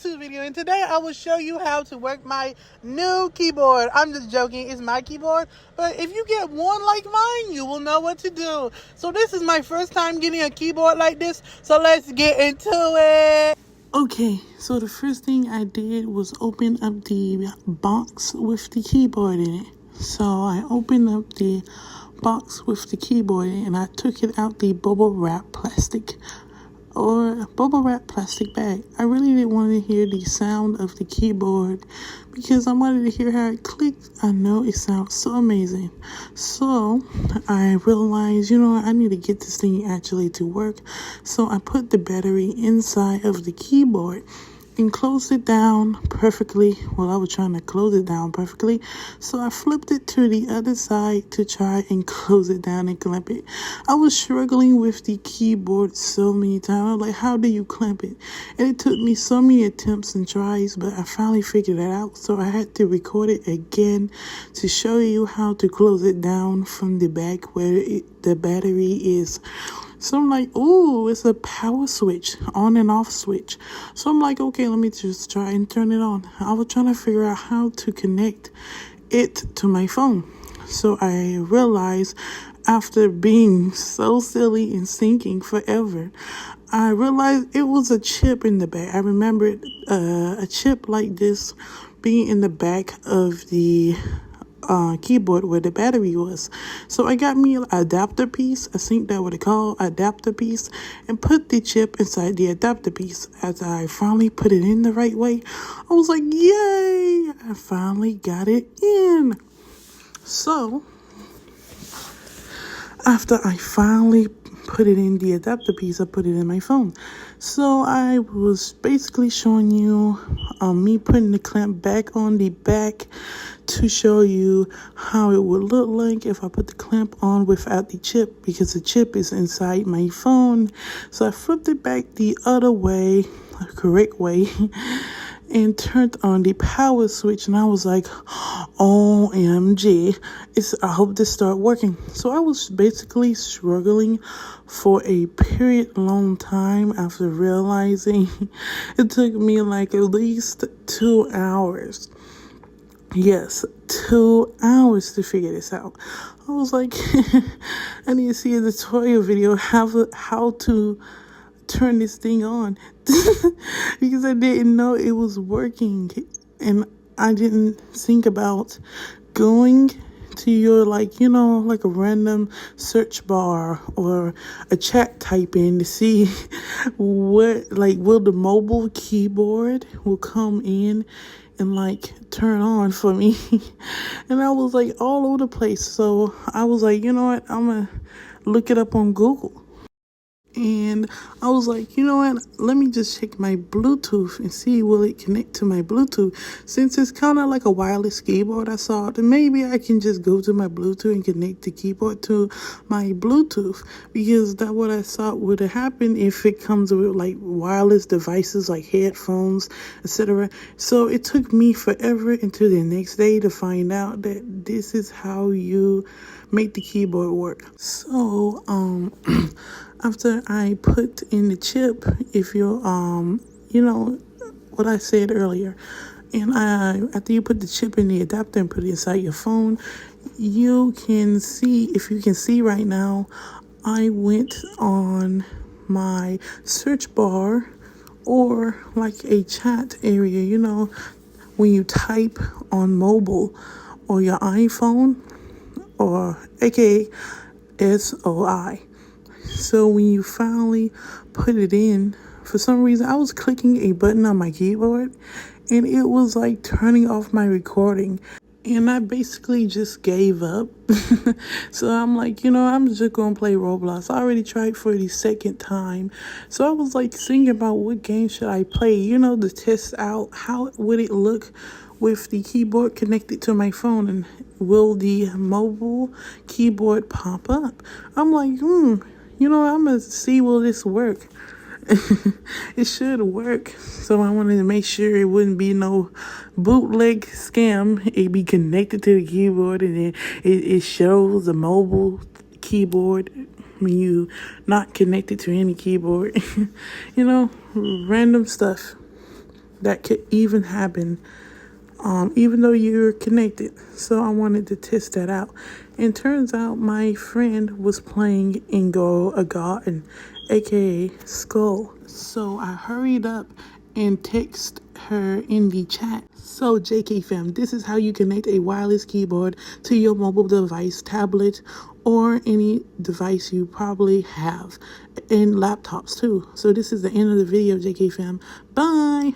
YouTube video, and today I will show you how to work my new keyboard. I'm just joking, it's my keyboard, but if you get one like mine, you will know what to do. So this is my first time getting a keyboard like this, so let's get into it. Okay, so the first thing I did was open up the box with the keyboard in it. So I opened up the box with the keyboard in it, and I took it out the bubble wrap plastic bag. I really didn't want to hear the sound of the keyboard because I wanted to hear how it clicked. I know it sounds so amazing. So I realized, I need to get this thing actually to work. So I put the battery inside of the keyboard and closed it down perfectly. Well, I was trying to close it down perfectly, so I flipped it to the other side to try and close it down and clamp it. I was struggling with the keyboard so many times. I was like, how do you clamp it? And it took me so many attempts and tries, but I finally figured it out, so I had to record it again to show you how to close it down from the back where the battery is. So I'm like, ooh, it's a power switch, on and off switch. So I'm like, okay, let me just try and turn it on. I was trying to figure out how to connect it to my phone. So I realized, after being so silly and thinking forever, I realized it was a chip in the back. I remembered a chip like this being in the back of the keyboard where the battery was. So I got me an adapter piece, I think that what it called, adapter piece, and put the chip inside the adapter piece. As I finally put it in the right way, I was like, yay, I finally got it in. So after I finally put it in the adapter piece, I put it in my phone. So I was basically showing you me putting the clamp back on the back to show you how it would look like if I put the clamp on without the chip, because the chip is inside my phone. So I flipped it back the other way, the correct way, and turned on the power switch, and I was like, OMG, I hope this start working. So I was basically struggling for a period long time after realizing it took me like at least 2 hours. Yes, 2 hours to figure this out. I was like, I need to see a tutorial video how to turn this thing on because I didn't know it was working, and I didn't think about going to your like a random search bar or a chat type in to see what will the mobile keyboard will come in and turn on for me. And I was like all over the place. So I was like, you know what, I'm gonna look it up on Google. And I was like, you know what, let me just check my Bluetooth and see will it connect to my Bluetooth. Since it's kind of like a wireless keyboard, I thought that maybe I can just go to my Bluetooth and connect the keyboard to my Bluetooth, because that's what I thought would have happened if it comes with like wireless devices like headphones, etc. So it took me forever until the next day to find out that this is how you make the keyboard work. So after I put in the chip, if you're what I said earlier, and after you put the chip in the adapter and put it inside your phone, you can see, if you can see right now, I went on my search bar or like a chat area, when you type on mobile or your iPhone, or aka SOI. So when you finally put it in, for some reason I was clicking a button on my keyboard and it was like turning off my recording, and I basically just gave up. So I'm like, I'm just gonna play Roblox. I already tried for the second time, so I was like thinking about what game should I play, to test out how would it look with the keyboard connected to my phone, and will the mobile keyboard pop up? I'm like, I'm gonna see, will this work? It should work. So I wanted to make sure it wouldn't be no bootleg scam. It be connected to the keyboard, and then it shows the mobile keyboard when you not connected to any keyboard. Random stuff. that could even happen, even though you're connected. So I wanted to test that out. And turns out my friend was playing Ingo a Garden, aka Skull. So I hurried up and text her in the chat. So JK fam, this is how you connect a wireless keyboard to your mobile device, tablet, or any device you probably have, and laptops too. So this is the end of the video, JK fam. Bye.